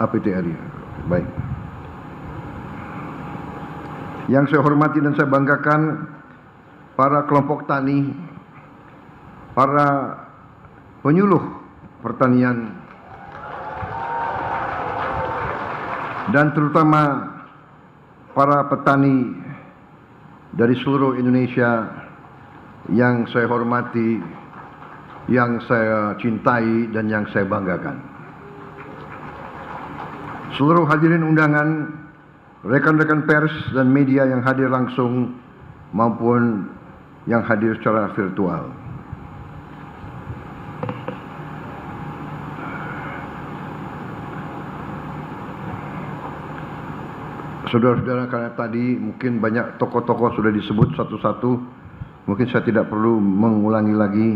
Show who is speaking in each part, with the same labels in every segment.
Speaker 1: APTRI. Baik. Yang saya hormati dan saya banggakan para kelompok tani, para penyuluh pertanian, dan terutama para petani dari seluruh Indonesia yang saya hormati, yang saya cintai, dan yang saya banggakan. Seluruh hadirin undangan, rekan-rekan pers dan media yang hadir langsung maupun yang hadir secara virtual. Saudara-saudara, karena tadi mungkin banyak tokoh-tokoh sudah disebut satu-satu, mungkin saya tidak perlu mengulangi lagi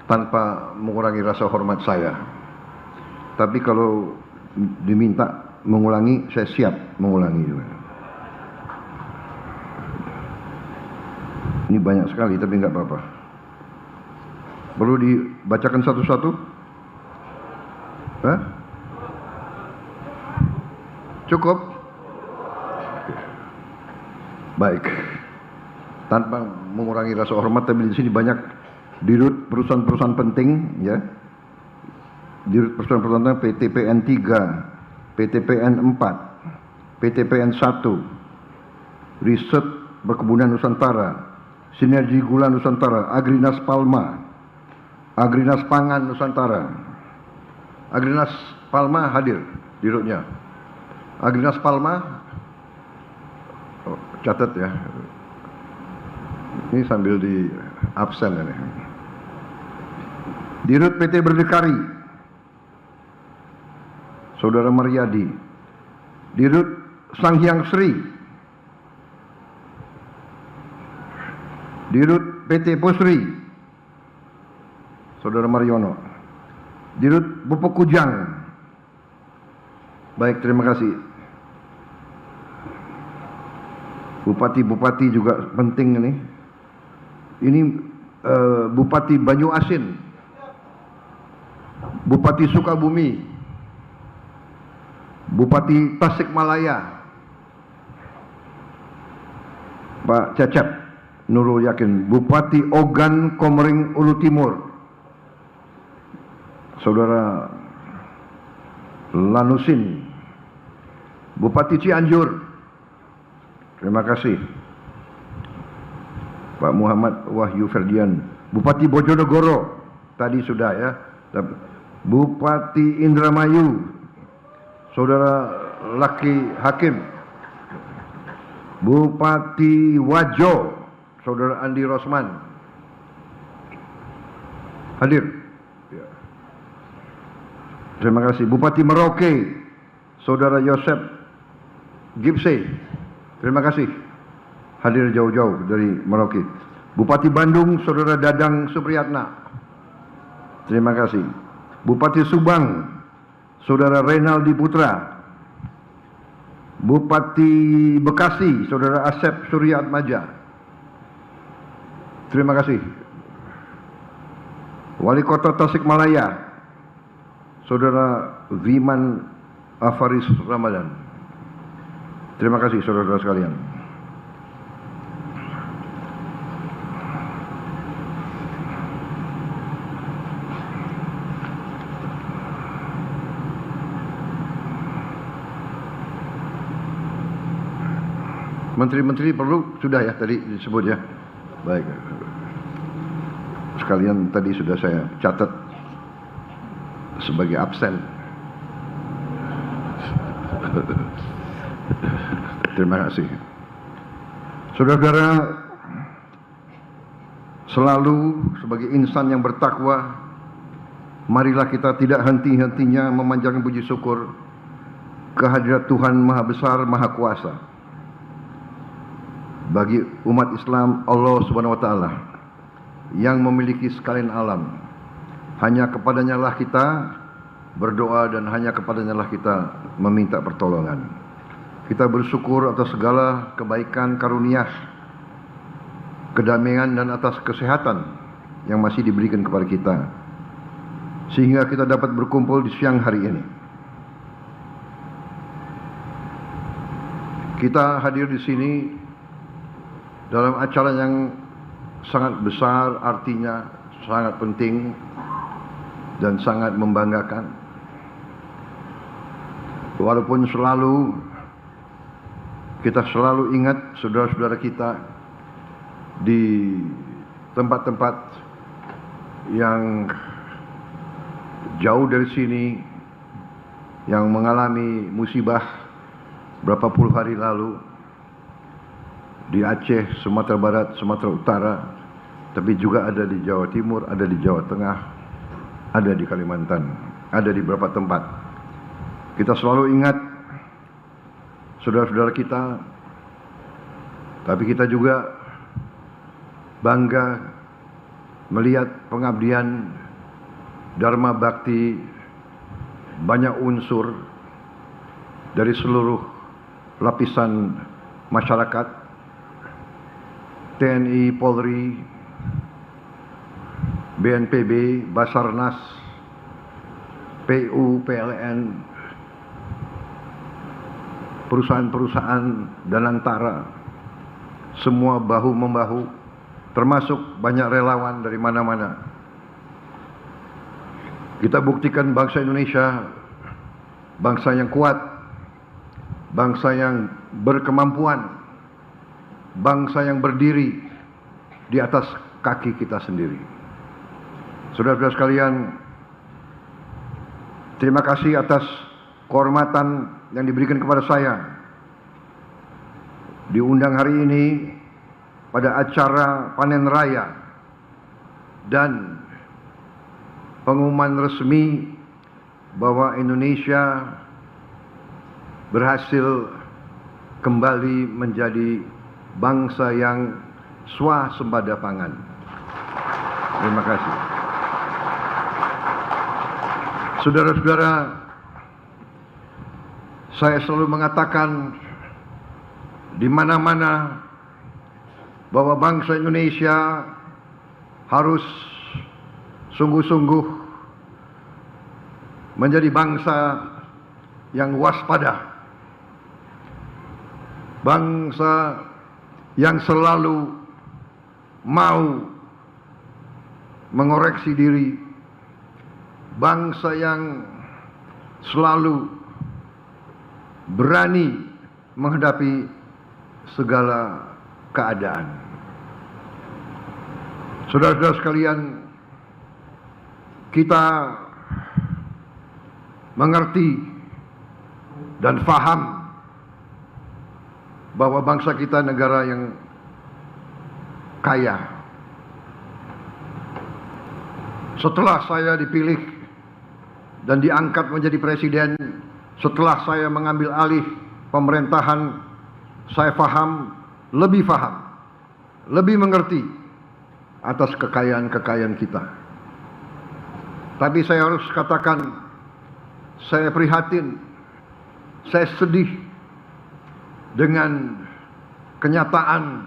Speaker 1: tanpa mengurangi rasa hormat saya. Tapi kalau diminta mengulangi, saya siap mengulangi juga. Ini banyak sekali, tapi nggak apa-apa. Perlu dibacakan satu-satu? Hah? Cukup? Baik. Tanpa mengurangi rasa hormat, tapi di sini banyak dirut perusahaan-perusahaan penting, ya. Dirut perusahaan-perusahaan PTPN 3, PTPN 4, PTPN 1, Riset Perkebunan Nusantara, Sinergi Gula Nusantara, Agrinas Palma, Agrinas Pangan Nusantara. Agrinas Palma hadir dirutnya. Agrinas Palma, catat ya. Ini sambil di absen ini. Dirut PT Berdikari, Saudara Maryadi. Dirut Sanghyang Sri, Dirut PT Pusri, Saudara Mariono. Dirut Pupuk Kujang. Baik, terima kasih. Bupati-bupati juga penting ini. Ini Bupati Banyu Asin, Bupati Sukabumi, Bupati Tasikmalaya, Pak Cecep Nurul Yakin, Bupati Ogan Komering Ulu Timur, Saudara Lanusin, Bupati Cianjur, terima kasih, Pak Muhammad Wahyu Ferdian, Bupati Bojonegoro, tadi sudah ya, Bupati Indramayu, Saudara Laki Hakim, Bupati Wajo, Saudara Andi Rosman, hadir. Terima kasih. Bupati Merauke, Saudara Yosep Gipse, terima kasih. Hadir jauh-jauh dari Merauke. Bupati Bandung, Saudara Dadang Supriyatna, terima kasih. Bupati Subang, Saudara Renaldi Putra. Bupati Bekasi, Saudara Asep Surya Atmaja, terima kasih. Wali Kota Tasikmalaya, Saudara Viman Afaris Ramadan, terima kasih saudara-saudara sekalian. Menteri-menteri perlu sudah ya tadi disebut ya. Baik. Sekalian tadi sudah saya catat sebagai absen. Terima kasih. Saudara-saudara, selalu sebagai insan yang bertakwa, marilah kita tidak henti-hentinya memanjatkan puji syukur kehadirat Tuhan Maha Besar, Maha Kuasa. Bagi umat Islam, Allah Subhanahu wa taala yang memiliki sekalian alam, hanya kepadanya lah kita berdoa dan hanya kepadanya lah kita meminta pertolongan. Kita bersyukur atas segala kebaikan karunia, kedamaian dan atas kesehatan yang masih diberikan kepada kita, sehingga kita dapat berkumpul di siang hari ini. Kita hadir di sini dalam acara yang sangat besar, artinya sangat penting dan sangat membanggakan. Walaupun kita selalu ingat saudara-saudara kita di tempat-tempat yang jauh dari sini yang mengalami musibah berapa puluh hari lalu di Aceh, Sumatera Barat, Sumatera Utara, tapi juga ada di Jawa Timur, ada di Jawa Tengah, ada di Kalimantan, ada di beberapa tempat. Kita selalu ingat saudara-saudara kita, tapi kita juga bangga melihat pengabdian Dharma Bakti banyak unsur dari seluruh lapisan masyarakat, TNI, Polri, BNPB, Basarnas, PU, PLN, perusahaan-perusahaan dan antara, semua bahu-membahu, termasuk banyak relawan dari mana-mana. Kita buktikan bangsa Indonesia, bangsa yang kuat, bangsa yang berkemampuan, bangsa yang berdiri di atas kaki kita sendiri. Saudara-saudara sekalian, terima kasih atas kehormatan yang diberikan kepada saya diundang hari ini pada acara panen raya dan pengumuman resmi bahwa Indonesia berhasil kembali menjadi bangsa yang swasembada pangan. Terima kasih. Saudara-saudara, saya selalu mengatakan di mana-mana bahwa bangsa Indonesia harus sungguh-sungguh menjadi bangsa yang waspada, bangsa yang selalu mau mengoreksi diri, bangsa yang selalu berani menghadapi segala keadaan. Saudara-saudara sekalian, kita mengerti dan faham bahwa bangsa kita negara yang kaya. Setelah saya dipilih dan diangkat menjadi presiden, setelah saya mengambil alih pemerintahan, saya lebih faham, lebih mengerti atas kekayaan-kekayaan kita. Tapi saya harus katakan, saya prihatin, saya sedih dengan kenyataan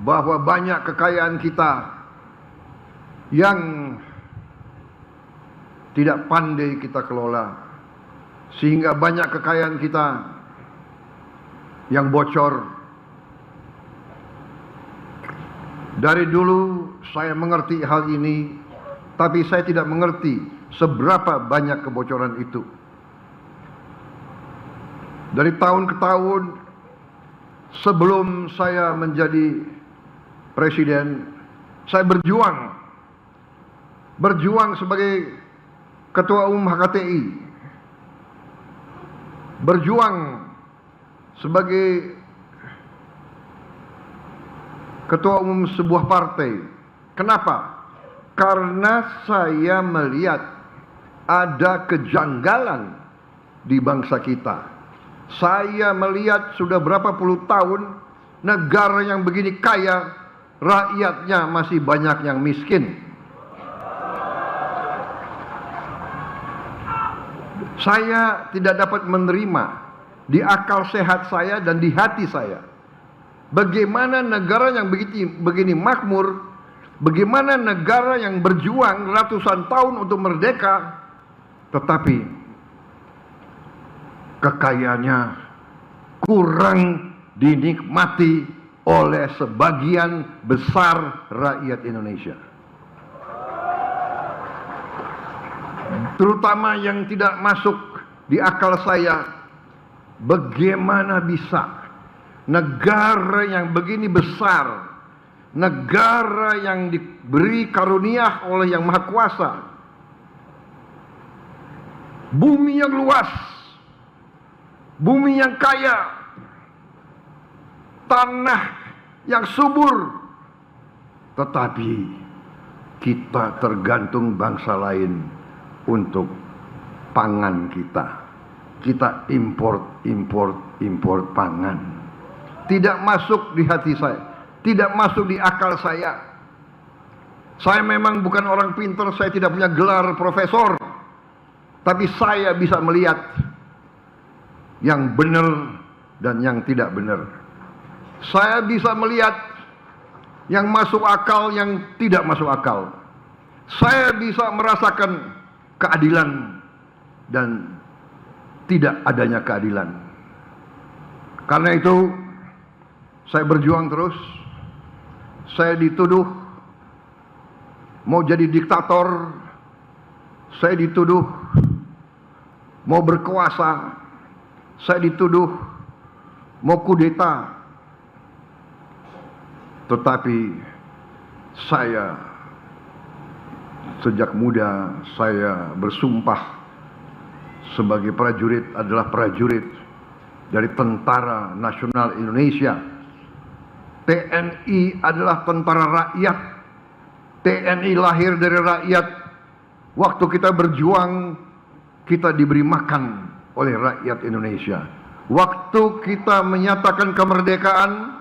Speaker 1: bahwa banyak kekayaan kita yang tidak pandai kita kelola, sehingga banyak kekayaan kita yang bocor. Dari dulu saya mengerti hal ini, tapi saya tidak mengerti seberapa banyak kebocoran itu. Dari tahun ke tahun sebelum saya menjadi presiden, saya berjuang sebagai ketua umum HKTI, berjuang sebagai ketua umum sebuah partai. Kenapa? Karena saya melihat ada kejanggalan di bangsa kita. Saya melihat sudah berapa puluh tahun negara yang begini kaya, rakyatnya masih banyak yang miskin. Saya tidak dapat menerima di akal sehat saya dan di hati saya bagaimana negara yang begini makmur, bagaimana negara yang berjuang ratusan tahun untuk merdeka, tetapi kekayaannya kurang dinikmati oleh sebagian besar rakyat Indonesia. Terutama yang tidak masuk di akal saya, bagaimana bisa negara yang begini besar, negara yang diberi karunia oleh Yang Maha Kuasa, bumi yang luas, bumi yang kaya, tanah yang subur, tetapi kita tergantung bangsa lain untuk pangan kita. Kita import pangan. Tidak masuk di hati saya, tidak masuk di akal saya. Saya memang bukan orang pintar, saya tidak punya gelar profesor, tapi saya bisa melihat yang benar dan yang tidak benar. Saya bisa melihat yang masuk akal, yang tidak masuk akal. Saya bisa merasakan keadilan dan tidak adanya keadilan. Karena itu saya berjuang terus. Saya dituduh mau jadi diktator, saya dituduh mau berkuasa, saya dituduh mau kudeta. Tetapi saya sejak muda saya bersumpah sebagai prajurit adalah prajurit dari Tentara Nasional Indonesia. TNI adalah tentara rakyat. TNI lahir dari rakyat. Waktu kita berjuang, kita diberi makan oleh rakyat Indonesia. Waktu kita menyatakan kemerdekaan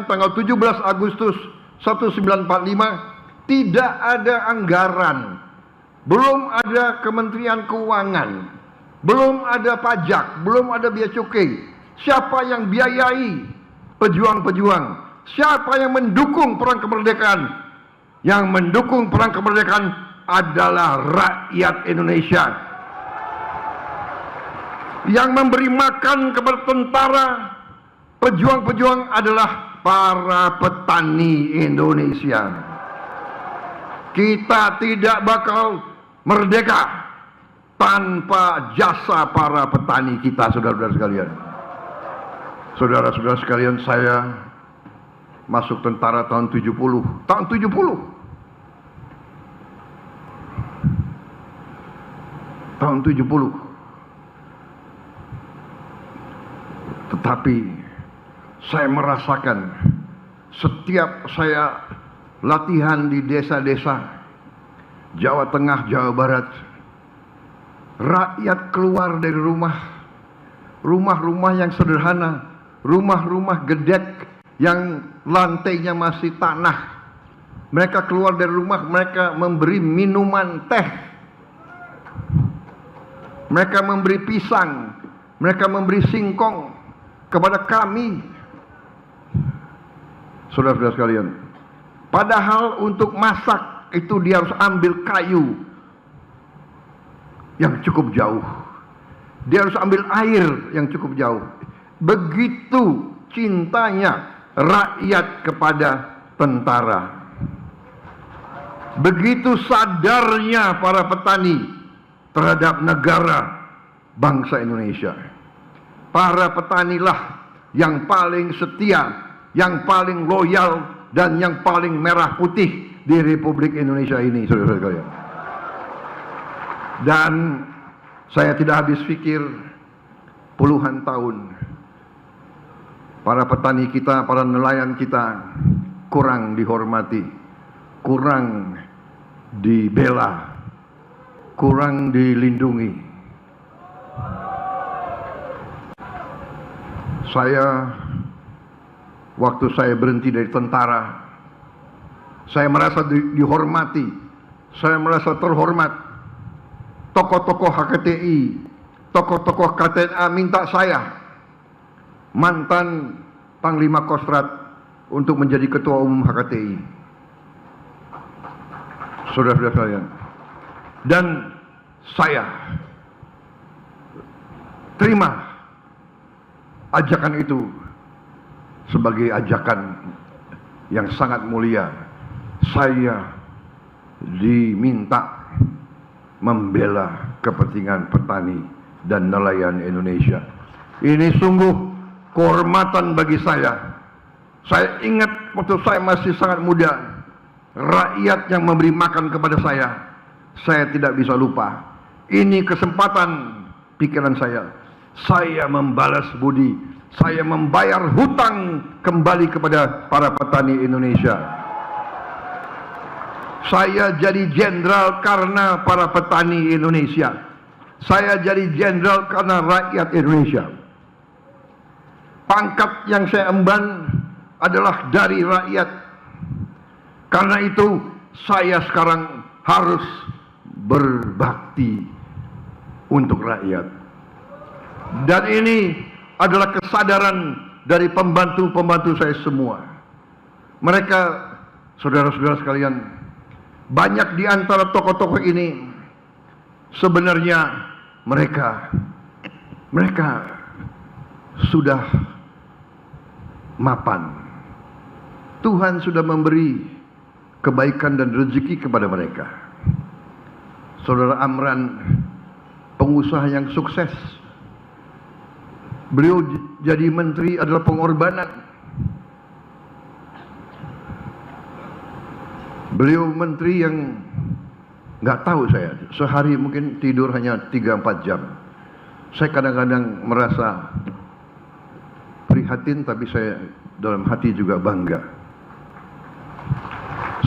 Speaker 1: tanggal 17 Agustus 1945, tidak ada anggaran, belum ada Kementerian Keuangan, belum ada pajak, belum ada bea cukai. Siapa yang biayai pejuang-pejuang? Siapa yang mendukung perang kemerdekaan? Yang mendukung perang kemerdekaan adalah rakyat Indonesia. Yang memberi makan kepada tentara, pejuang-pejuang adalah para petani Indonesia. Kita tidak bakal merdeka tanpa jasa para petani kita, saudara-saudara sekalian. Saudara-saudara sekalian, saya masuk tentara tahun 70. Tahun 70. Tahun 70. Tetapi saya merasakan setiap saya latihan di desa-desa Jawa Tengah, Jawa Barat, rakyat keluar dari rumah-rumah yang sederhana, rumah-rumah gedek yang lantainya masih tanah. Mereka keluar dari rumah, mereka memberi minuman teh, mereka memberi pisang, mereka memberi singkong kepada kami, saudara-saudara sekalian. Padahal untuk masak itu dia harus ambil kayu yang cukup jauh, dia harus ambil air yang cukup jauh. Begitu cintanya rakyat kepada tentara, begitu sadarnya para petani terhadap negara bangsa Indonesia. Para petanilah yang paling setia, yang paling loyal, dan yang paling merah putih di Republik Indonesia ini, saudara-saudara sekalian. Dan saya tidak habis pikir, puluhan tahun para petani kita, para nelayan kita kurang dihormati, kurang dibela, kurang dilindungi. Waktu saya berhenti dari tentara, saya merasa dihormati, saya merasa terhormat. Tokoh-tokoh HKTI, tokoh-tokoh KTNA minta saya, mantan Panglima Kostrat, untuk menjadi Ketua Umum HKTI. Saudara-saudara sekalian, dan saya terima ajakan itu sebagai ajakan yang sangat mulia. Saya diminta membela kepentingan petani dan nelayan Indonesia. Ini sungguh kehormatan bagi saya. Saya ingat waktu saya masih sangat muda, rakyat yang memberi makan kepada saya tidak bisa lupa. Ini kesempatan pikiran saya membalas budi, saya membayar hutang kembali kepada para petani Indonesia. Saya jadi jenderal karena para petani Indonesia. Saya jadi jenderal karena rakyat Indonesia. Pangkat yang saya emban adalah dari rakyat. Karena itu saya sekarang harus berbakti untuk rakyat. Dan ini adalah kesadaran dari pembantu-pembantu saya semua. Mereka, saudara-saudara sekalian, banyak di antara tokoh-tokoh ini sebenarnya mereka sudah mapan. Tuhan sudah memberi kebaikan dan rezeki kepada mereka. Saudara Amran, pengusaha yang sukses. Beliau jadi menteri adalah pengorbanan. Beliau menteri yang nggak tahu saya, sehari mungkin tidur hanya 3-4 jam. Saya kadang-kadang merasa prihatin, tapi saya dalam hati juga bangga.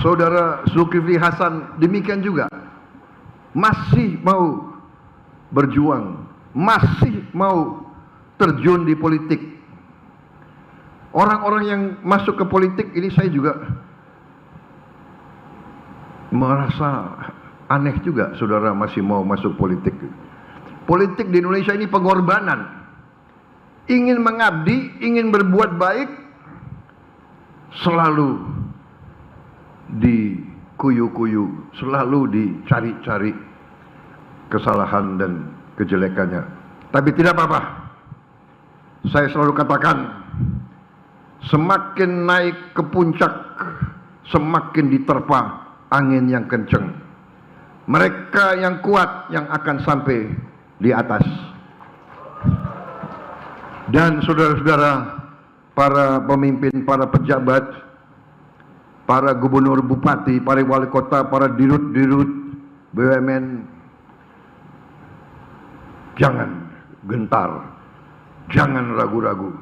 Speaker 1: Saudara Zulkifli Hasan demikian juga, masih mau berjuang, masih mau terjun di politik. Orang-orang yang masuk ke politik ini saya juga merasa aneh juga, saudara masih mau masuk politik. Politik di Indonesia ini pengorbanan. Ingin mengabdi, ingin berbuat baik, selalu dikuyu-kuyu, selalu dicari-cari kesalahan dan kejelekannya. Tapi tidak apa-apa. Saya selalu katakan, semakin naik ke puncak, semakin diterpa angin yang kencang. Mereka yang kuat yang akan sampai di atas. Dan saudara-saudara, para pemimpin, para pejabat, para gubernur, bupati, para wali kota, para dirut-dirut BUMN, jangan gentar, jangan ragu-ragu.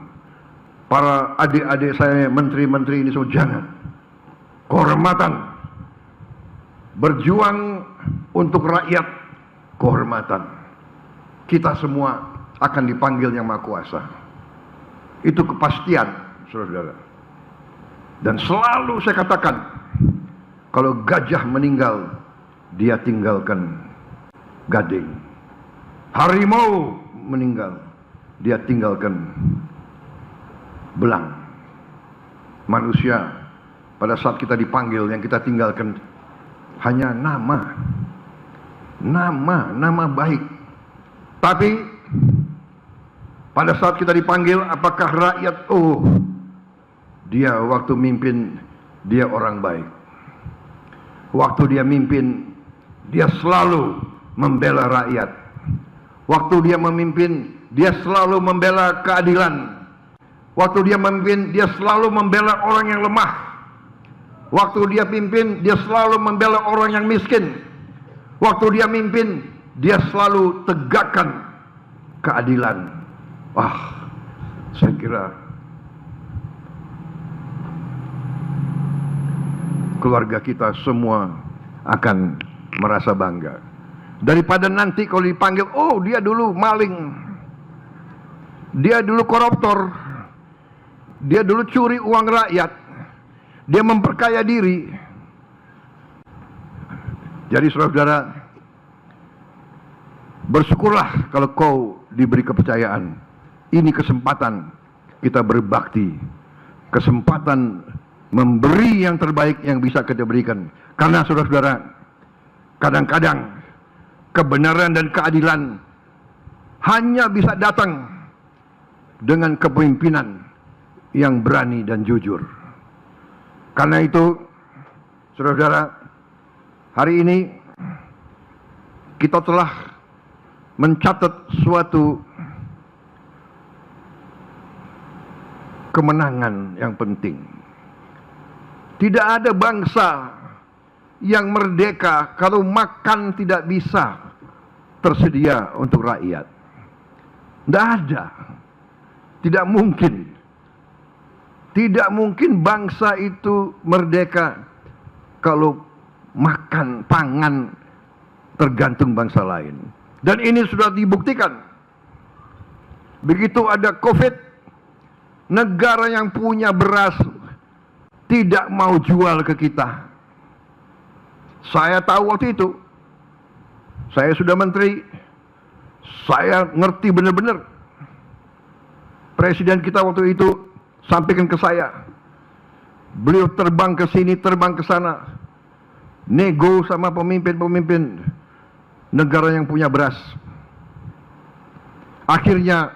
Speaker 1: Para adik-adik saya, menteri-menteri ini semua jangan. Kehormatan, berjuang untuk rakyat, kehormatan. Kita semua akan dipanggil Yang Maha Kuasa. Itu kepastian, saudara-saudara. Dan selalu saya katakan, kalau gajah meninggal, dia tinggalkan gading. Harimau meninggal, dia tinggalkan belang. Manusia, pada saat kita dipanggil, yang kita tinggalkan hanya nama baik. Tapi pada saat kita dipanggil, apakah rakyat, oh, dia waktu mimpin, dia orang baik. Waktu dia mimpin, dia selalu membela rakyat. Waktu dia memimpin, dia selalu membela keadilan. Waktu dia memimpin, dia selalu membela orang yang lemah. Waktu dia pimpin, dia selalu membela orang yang miskin. Waktu dia mimpin, dia selalu tegakkan keadilan. Wah, saya kira keluarga kita semua akan merasa bangga. Daripada nanti kalau dipanggil, oh dia dulu maling, dia dulu koruptor, dia dulu curi uang rakyat, dia memperkaya diri. Jadi saudara-saudara, bersyukurlah kalau kau diberi kepercayaan. Ini kesempatan kita berbakti, kesempatan memberi yang terbaik yang bisa kita berikan. Karena saudara-saudara, kadang-kadang kebenaran dan keadilan hanya bisa datang dengan kepemimpinan yang berani dan jujur. Karena itu, saudara-saudara, hari ini kita telah mencatat suatu kemenangan yang penting. Tidak ada bangsa yang merdeka kalau makan tidak bisa tersedia untuk rakyat. Tidak ada. Tidak mungkin. Tidak mungkin bangsa itu merdeka kalau makan, pangan tergantung bangsa lain. Dan ini sudah dibuktikan. Begitu ada COVID, negara yang punya beras tidak mau jual ke kita. Saya tahu waktu itu. Saya sudah menteri. Saya ngerti benar-benar. Presiden kita waktu itu sampaikan ke saya. Beliau terbang ke sini, terbang ke sana. Nego sama pemimpin-pemimpin negara yang punya beras. Akhirnya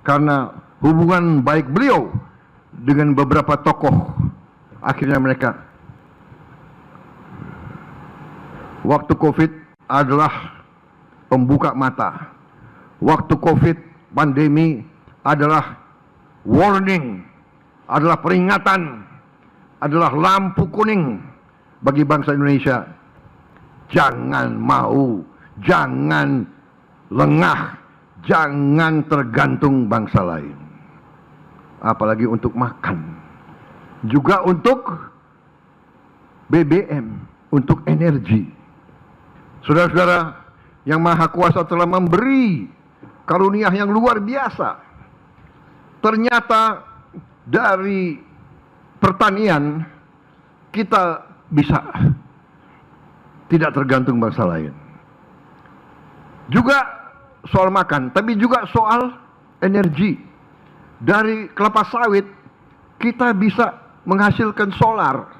Speaker 1: karena hubungan baik beliau dengan beberapa tokoh, akhirnya mereka waktu COVID adalah pembuka mata. Waktu COVID pandemi adalah warning, adalah peringatan, adalah lampu kuning bagi bangsa Indonesia. Jangan mau, jangan lengah, jangan tergantung bangsa lain. Apalagi untuk makan, juga untuk BBM, untuk energi. Saudara-saudara, yang Maha Kuasa telah memberi karunia yang luar biasa. Ternyata dari pertanian kita bisa tidak tergantung bangsa lain. Juga soal makan, tapi juga soal energi. Dari kelapa sawit kita bisa menghasilkan solar.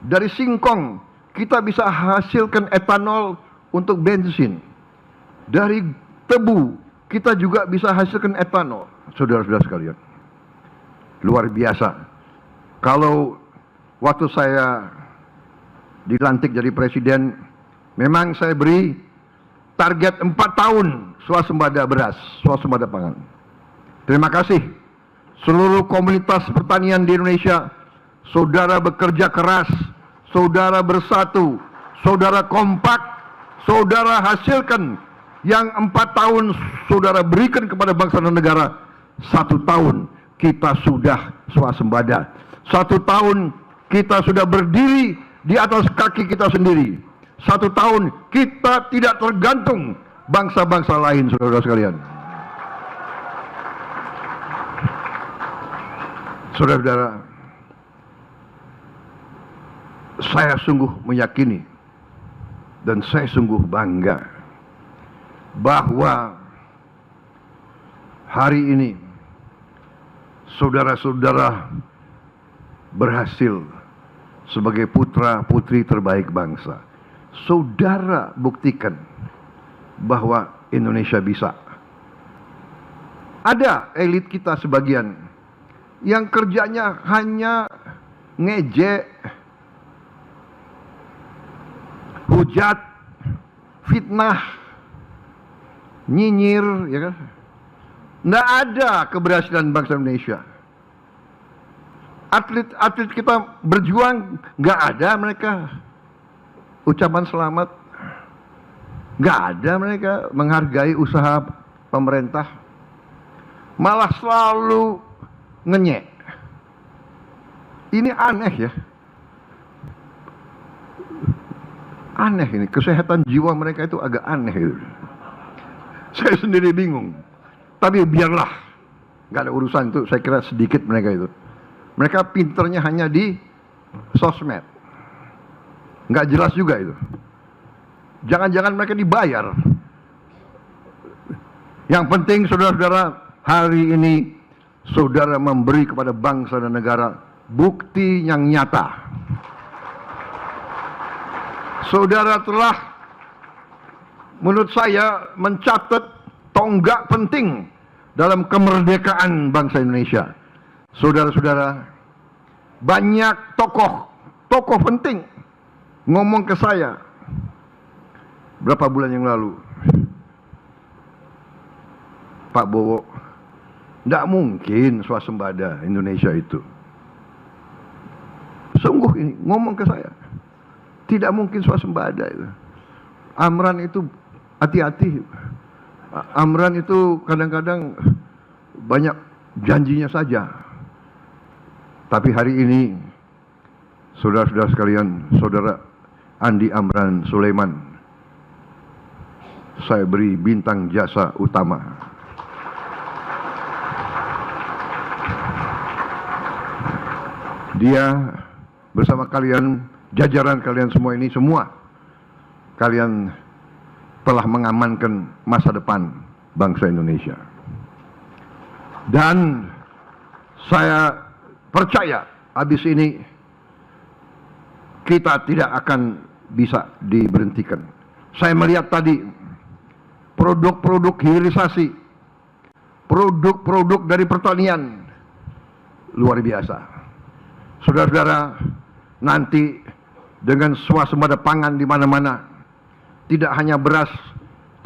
Speaker 1: Dari singkong kita bisa hasilkan etanol untuk bensin. Dari tebu kita juga bisa hasilkan etanol. Saudara-saudara sekalian, luar biasa. Kalau waktu saya dilantik jadi presiden, memang saya beri target 4 tahun swasembada beras, swasembada pangan. Terima kasih seluruh komunitas pertanian di Indonesia. Saudara bekerja keras, saudara bersatu, saudara kompak, saudara hasilkan yang 4 tahun saudara berikan kepada bangsa dan negara. 1 tahun kita sudah swasembada. 1 tahun kita sudah berdiri di atas kaki kita sendiri. 1 tahun kita tidak tergantung bangsa-bangsa lain, saudara-saudara sekalian. Saudara-saudara, saya sungguh meyakini dan saya sungguh bangga bahwa hari ini saudara-saudara berhasil sebagai putra-putri terbaik bangsa. Saudara buktikan bahwa Indonesia bisa. Ada elit kita sebagian yang kerjanya hanya ngejek, hujat, fitnah, nyinyir, ya kan? Nggak ada keberhasilan bangsa Indonesia. Atlet-atlet kita berjuang, nggak ada mereka ucapan selamat, nggak ada mereka menghargai usaha pemerintah, malah selalu ngenyek. Ini aneh ya, aneh ini, kesehatan jiwa mereka itu agak aneh gitu. Saya sendiri bingung. Tapi biarlah, nggak ada urusan itu. Saya kira sedikit mereka itu. Mereka pinternya hanya di sosmed. Nggak jelas juga itu. Jangan-jangan mereka dibayar. Yang penting saudara-saudara, hari ini saudara memberi kepada bangsa dan negara bukti yang nyata. Saudara telah, menurut saya, mencatat tonggak penting dalam kemerdekaan bangsa Indonesia. Saudara-saudara, banyak tokoh penting ngomong ke saya berapa bulan yang lalu, Pak Bowo, tidak mungkin swasembada Indonesia itu. Sungguh ini ngomong ke saya, tidak mungkin swasembada itu. Amran itu hati-hati. Amran itu kadang-kadang banyak janjinya saja. Tapi hari ini, saudara-saudara sekalian, saudara Andi Amran Sulaiman, saya beri bintang jasa utama. Dia bersama kalian, jajaran kalian semua ini, semua kalian telah mengamankan masa depan bangsa Indonesia. Dan saya percaya habis ini kita tidak akan bisa diberhentikan. Saya melihat tadi produk-produk hilirisasi, produk-produk dari pertanian luar biasa. Saudara-saudara, nanti dengan swasembada pangan di mana-mana, tidak hanya beras,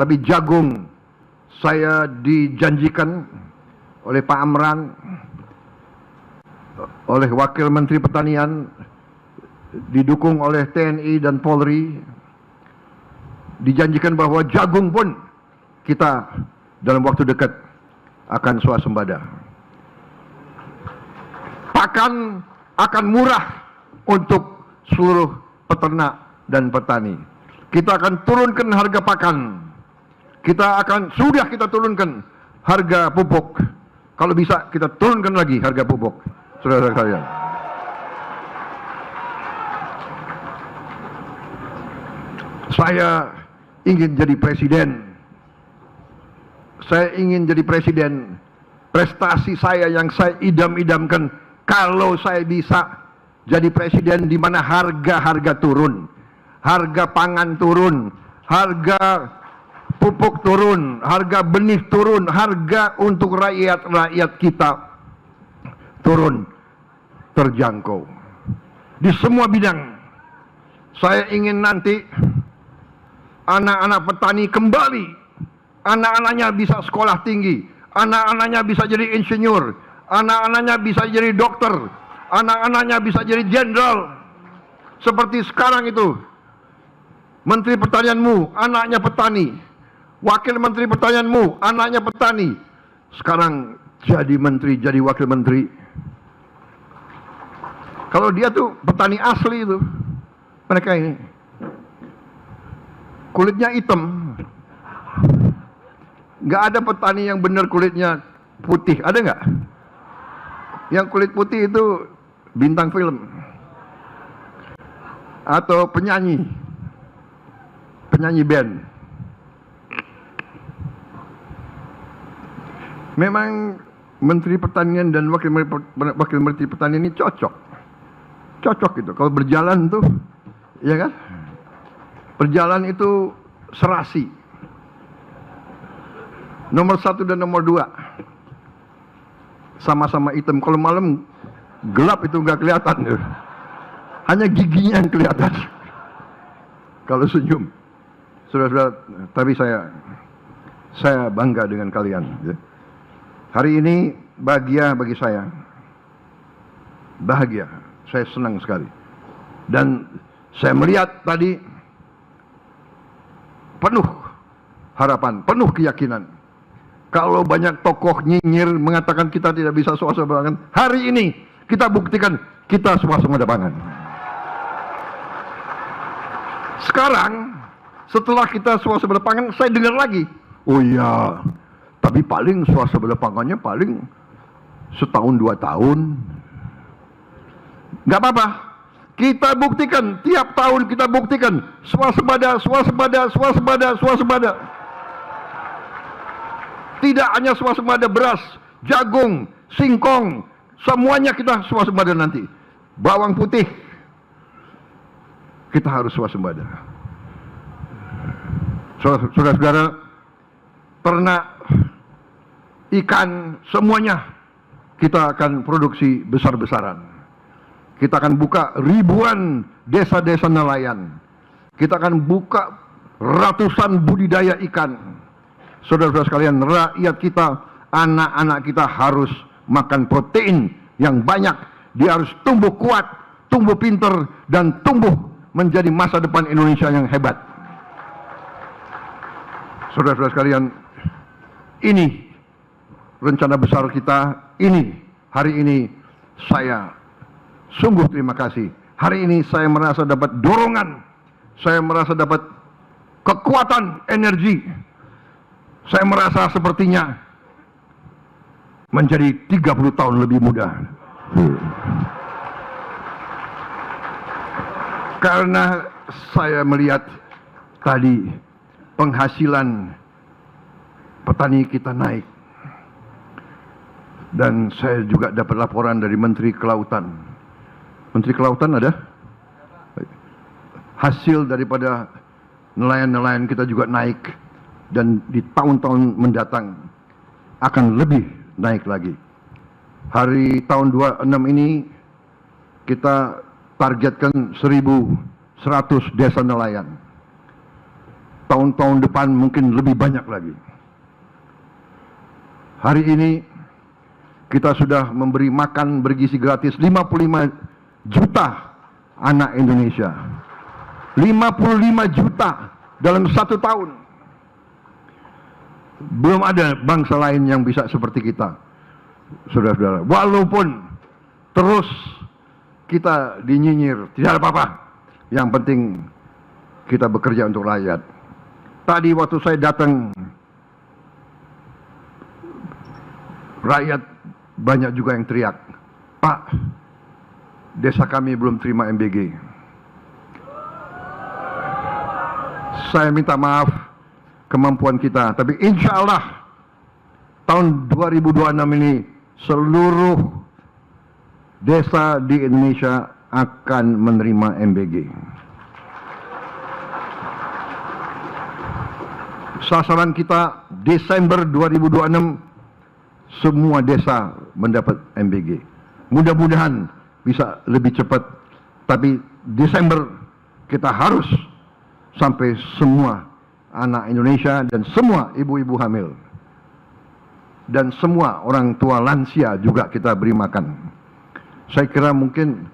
Speaker 1: tapi jagung. Saya dijanjikan oleh Pak Amran, oleh Wakil Menteri Pertanian, didukung oleh TNI dan Polri, dijanjikan bahwa jagung pun kita dalam waktu dekat akan swasembada. Pakan akan murah untuk seluruh peternak dan petani. Kita akan turunkan harga pakan. Sudah kita turunkan harga pupuk. Kalau bisa kita turunkan lagi harga pupuk. Saudara sekalian. Saya ingin jadi presiden. Saya ingin jadi presiden. Prestasi saya yang saya idam-idamkan, kalau saya bisa jadi presiden di mana harga-harga turun, harga pangan turun, harga pupuk turun, harga benih turun, harga untuk rakyat-rakyat kita turun, terjangkau. Di semua bidang. Saya ingin nanti anak-anak petani kembali, anak-anaknya bisa sekolah tinggi, anak-anaknya bisa jadi insinyur, anak-anaknya bisa jadi dokter, anak-anaknya bisa jadi jenderal. Seperti sekarang itu, Menteri Pertanianmu anaknya petani, Wakil Menteri Pertanianmu anaknya petani. Sekarang jadi menteri, jadi wakil menteri. Kalau dia tuh petani asli itu, mereka ini kulitnya hitam. Nggak ada petani yang benar kulitnya putih, ada nggak? Yang kulit putih itu bintang film atau penyanyi band. Memang Menteri Pertanian dan Wakil Menteri Pertanian ini cocok gitu. Kalau berjalan tuh, ya kan? Berjalan itu serasi. Nomor 1 dan nomor 2 sama-sama hitam. Kalau malam gelap itu nggak kelihatan, hanya giginya yang kelihatan. Kalau senyum, saudara-saudara, tapi saya bangga dengan kalian. Hari ini bahagia bagi saya, bahagia. Saya senang sekali. Dan saya melihat tadi penuh harapan, penuh keyakinan. Kalau banyak tokoh nyinyir mengatakan kita tidak bisa swasembada pangan, hari ini kita buktikan kita swasembada pangan. Sekarang setelah kita swasembada pangan, saya dengar lagi, oh iya, tapi paling swasembada pangannya paling setahun 2 tahun. Nggak apa-apa. Kita buktikan, tiap tahun kita buktikan swasembada. Tidak hanya swasembada beras, jagung, singkong, semuanya kita swasembada nanti. Bawang putih, kita harus swasembada. Saudara-saudara, ternak ikan, semuanya kita akan produksi besar-besaran. Kita akan buka ribuan desa-desa nelayan. Kita akan buka ratusan budidaya ikan. Saudara-saudara sekalian, rakyat kita, anak-anak kita harus makan protein yang banyak. Dia harus tumbuh kuat, tumbuh pinter, dan tumbuh menjadi masa depan Indonesia yang hebat. Saudara-saudara sekalian, ini rencana besar kita. Hari ini saya sungguh terima kasih. Hari ini saya merasa dapat dorongan, saya merasa dapat kekuatan, energi. Saya merasa sepertinya menjadi 30 tahun lebih muda. Karena saya melihat tadi penghasilan petani kita naik. Dan saya juga dapat laporan dari Menteri Kelautan. Menteri Kelautan ada? Hasil daripada nelayan-nelayan kita juga naik. Dan di tahun-tahun mendatang akan lebih naik lagi. Hari tahun 26 ini kita targetkan 1.100 desa nelayan. Tahun-tahun depan mungkin lebih banyak lagi. Hari ini kita sudah memberi makan bergizi gratis 55 juta anak Indonesia. 55 juta dalam 1 tahun. Belum ada bangsa lain yang bisa seperti kita, saudara-saudara. Walaupun terus kita dinyinyir, tidak ada apa-apa. Yang penting kita bekerja untuk rakyat. Tadi waktu saya datang, rakyat banyak juga yang teriak, "Pak, desa kami belum terima MBG." Saya minta maaf kemampuan kita, tapi insya Allah tahun 2026 ini seluruh desa di Indonesia akan menerima MBG. Sasaran kita Desember 2026 semua desa mendapat MBG. Mudah-mudahan bisa lebih cepat, tapi Desember kita harus sampai semua anak Indonesia dan semua ibu-ibu hamil dan semua orang tua lansia juga kita beri makan. Saya kira mungkin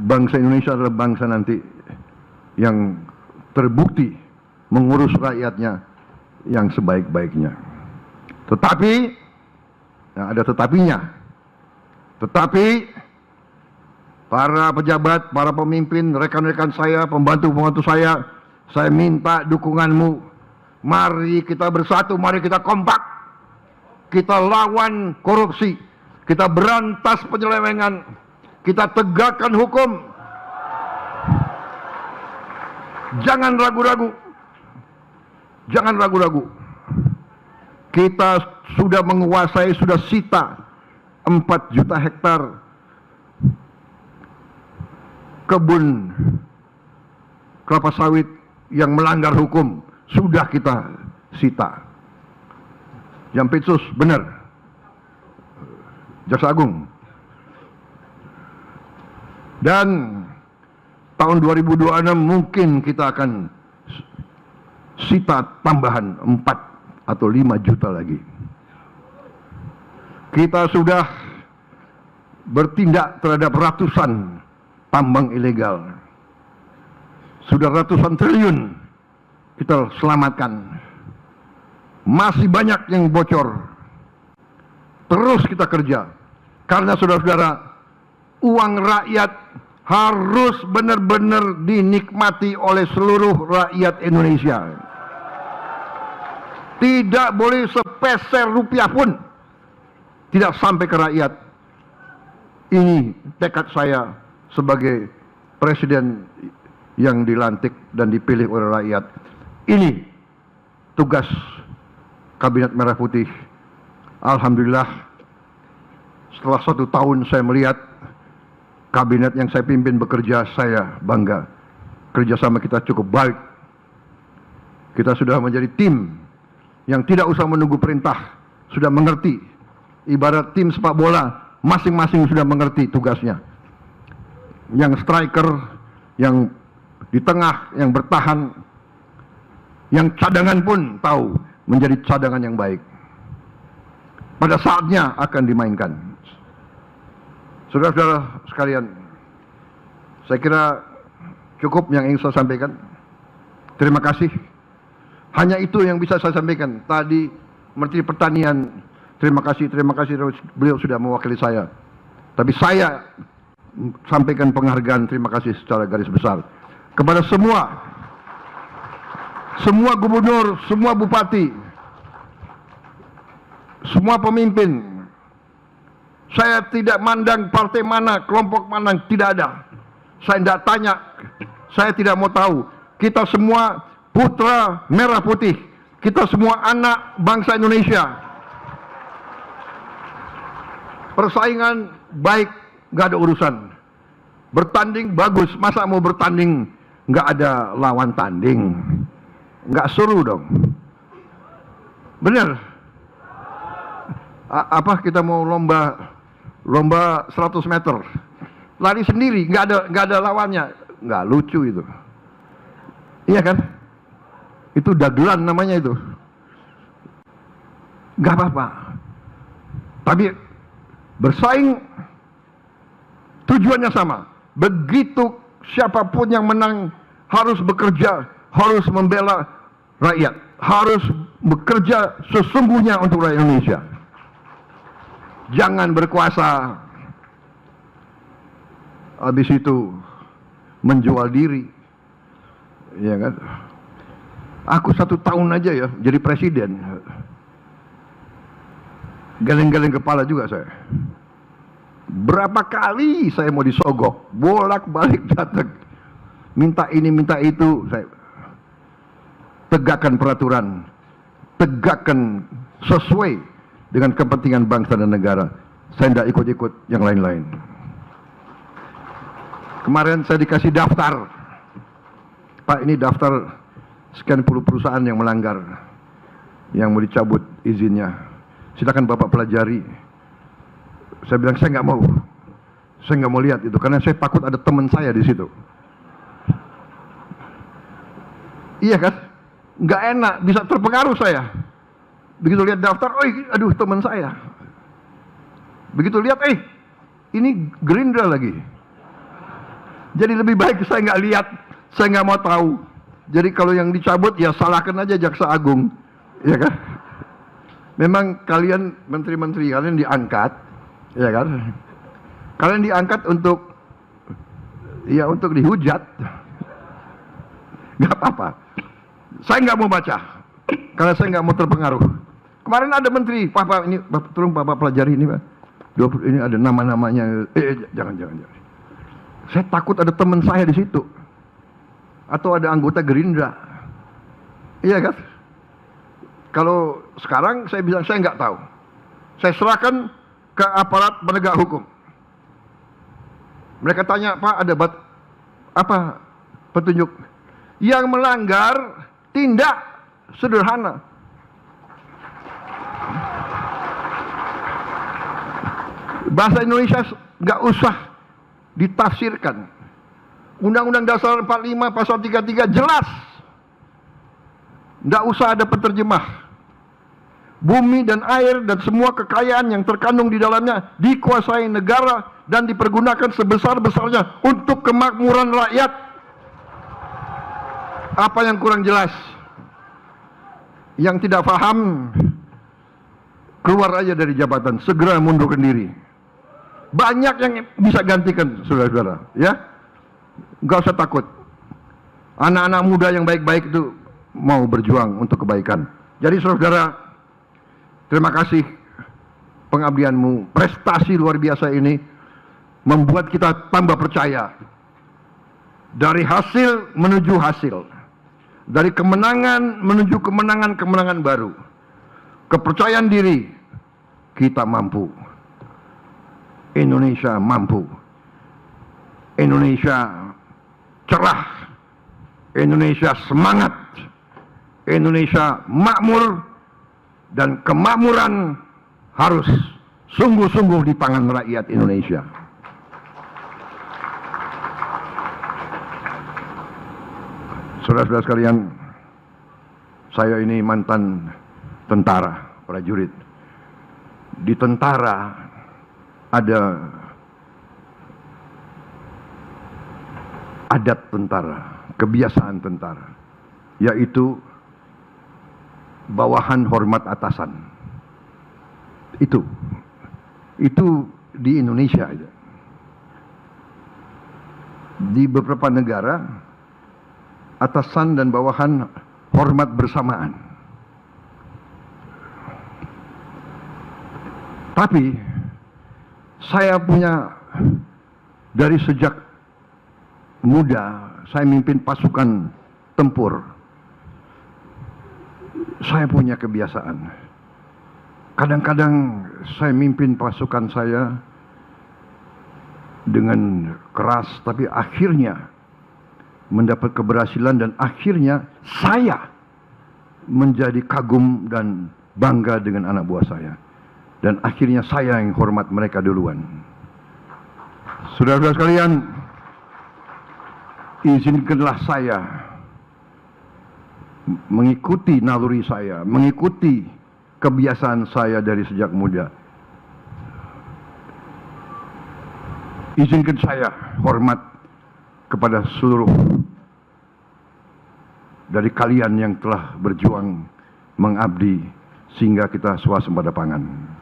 Speaker 1: bangsa Indonesia adalah bangsa nanti yang terbukti mengurus rakyatnya yang sebaik-baiknya. Tetapi ada tetapinya. Tetapi para pejabat, para pemimpin, rekan-rekan saya, pembantu-pembantu saya minta dukunganmu. Mari kita bersatu, mari kita kompak. Kita lawan korupsi, kita berantas penyelewengan, kita tegakkan hukum. Jangan ragu-ragu. Jangan ragu-ragu. Kita sudah menguasai, sudah sita 4 juta hektar kebun kelapa sawit yang melanggar hukum. Sudah kita sita. Jampitsus, benar. Jaksa Agung. Dan tahun 2026 mungkin kita akan sita tambahan 4 atau 5 juta lagi. Kita sudah bertindak terhadap ratusan tambang ilegal. Sudah ratusan triliun kita selamatkan. Masih banyak yang bocor. Terus kita kerja. Karena saudara-saudara, uang rakyat harus benar-benar dinikmati oleh seluruh rakyat Indonesia. Tidak boleh sepeser rupiah pun tidak sampai ke rakyat. Ini tekad saya sebagai presiden yang dilantik dan dipilih oleh rakyat. Ini tugas Kabinet Merah Putih. Alhamdulillah, setelah 1 tahun saya melihat kabinet yang saya pimpin bekerja, saya bangga. Kerjasama kita cukup baik. Kita sudah menjadi tim yang tidak usah menunggu perintah. sudah mengerti. Ibarat tim sepak bola, masing-masing sudah mengerti tugasnya. Yang striker, yang di tengah, yang bertahan, yang cadangan pun tahu menjadi cadangan yang baik. Pada saatnya akan dimainkan. Saudara-saudara sekalian, saya kira cukup yang ingin saya sampaikan. Terima kasih. Hanya itu yang bisa saya sampaikan. Tadi Menteri Pertanian, terima kasih, beliau sudah mewakili saya. Tapi saya sampaikan penghargaan terima kasih secara garis besar kepada semua gubernur, semua bupati, semua pemimpin. Saya tidak mandang partai mana, kelompok mana, tidak ada. Saya tidak tanya, saya tidak mau tahu. Kita semua putra merah putih, kita semua anak bangsa Indonesia. Persaingan baik, nggak ada urusan. Bertanding bagus, masa mau bertanding nggak ada lawan tanding? Nggak seru dong. Bener? Apa kita mau lomba 100 meter, lari sendiri, nggak ada lawannya, nggak lucu itu. Iya kan? Itu dagelan namanya itu. Nggak apa-apa. Tapi bersaing tujuannya sama. Begitu siapapun yang menang harus bekerja, harus membela rakyat, harus bekerja sesungguhnya untuk rakyat Indonesia. Jangan berkuasa habis itu menjual diri, ya kan? Aku 1 tahun aja ya jadi presiden, geleng-geleng kepala juga saya. Berapa kali saya mau disogok, bolak-balik datang, minta ini minta itu. Saya tegakkan peraturan, tegakkan sesuai dengan kepentingan bangsa dan negara. Saya tidak ikut-ikut yang lain-lain. Kemarin saya dikasih daftar, Pak, ini daftar sekian puluh perusahaan yang melanggar, yang mau dicabut izinnya. Silakan Bapak pelajari. Saya bilang saya nggak mau lihat itu, karena saya takut ada teman saya di situ. Iya kan? Nggak enak, bisa terpengaruh saya. Begitu lihat daftar, aduh teman saya. Begitu lihat, ini Gerindra lagi. Jadi lebih baik saya nggak lihat, saya nggak mau tahu. Jadi kalau yang dicabut ya salahkan aja Jaksa Agung, ya kan? Memang kalian menteri-menteri kalian diangkat, ya kan? Kalian diangkat untuk dihujat, nggak apa-apa. Saya nggak mau baca, karena saya nggak mau terpengaruh. Kemarin ada menteri, Pak ini, tolong Bapak pelajari ini, Pak. Ini ada nama-namanya. Jangan. Saya takut ada teman saya di situ, atau ada anggota Gerindra. Iya kan? Kalau sekarang saya bilang saya nggak tahu. Saya serahkan ke aparat penegak hukum. Mereka tanya, Pak, ada apa petunjuk? Yang melanggar tindak sederhana. Bahasa Indonesia nggak usah ditafsirkan. Undang-Undang Dasar 45 pasal 33 jelas. Nggak usah ada penerjemah. Bumi dan air dan semua kekayaan yang terkandung di dalamnya dikuasai negara dan dipergunakan sebesar-besarnya untuk kemakmuran rakyat. Apa yang kurang jelas? Yang tidak paham, keluar aja dari jabatan, segera mundurkan diri. Banyak yang bisa gantikan, saudara-saudara, ya. Nggak usah takut. Anak-anak muda yang baik-baik itu mau berjuang untuk kebaikan. Jadi saudara, terima kasih pengabdianmu. Prestasi luar biasa ini membuat kita tambah percaya. Dari hasil menuju hasil. Dari kemenangan menuju kemenangan baru. Kepercayaan diri, kita mampu. Indonesia mampu. Indonesia cerah. Indonesia semangat. Indonesia makmur. dan kemakmuran harus sungguh-sungguh di tangan rakyat Indonesia. Saudara-saudara sekalian, saya ini mantan tentara, prajurit. Di tentara ada adat tentara, kebiasaan tentara, yaitu bawahan hormat atasan. Itu di Indonesia aja. Di beberapa negara atasan dan bawahan hormat bersamaan. Tapi saya punya, dari sejak muda saya mimpin pasukan tempur. Saya punya kebiasaan. Kadang-kadang saya mimpin pasukan saya dengan keras, tapi akhirnya mendapat keberhasilan dan akhirnya saya menjadi kagum dan bangga dengan anak buah saya. Dan akhirnya saya yang hormat mereka duluan. Saudara-saudara sekalian, izinkanlah saya mengikuti naluri saya, mengikuti kebiasaan saya dari sejak muda. Izinkan saya hormat kepada seluruh dari kalian yang telah berjuang mengabdi sehingga kita swasembada pangan.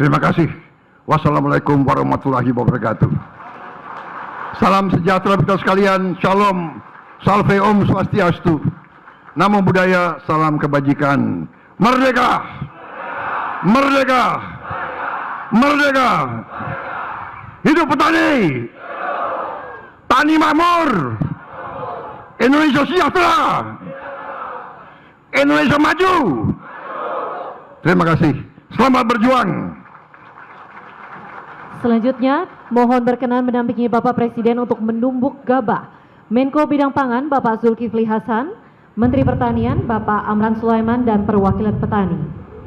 Speaker 1: Terima kasih. Wassalamualaikum warahmatullahi wabarakatuh. Salam sejahtera kita sekalian. Shalom. Salve Om Swastiastu. Namo Buddhaya. Salam kebajikan. Merdeka! Merdeka! Merdeka! Hidup petani! Tani makmur! Indonesia sejahtera! Indonesia maju! Terima kasih. Selamat berjuang!
Speaker 2: Selanjutnya, mohon berkenan mendampingi Bapak Presiden untuk menumbuk gabah. Menko Bidang Pangan Bapak Zulkifli Hasan, Menteri Pertanian Bapak Amran Sulaiman dan perwakilan petani.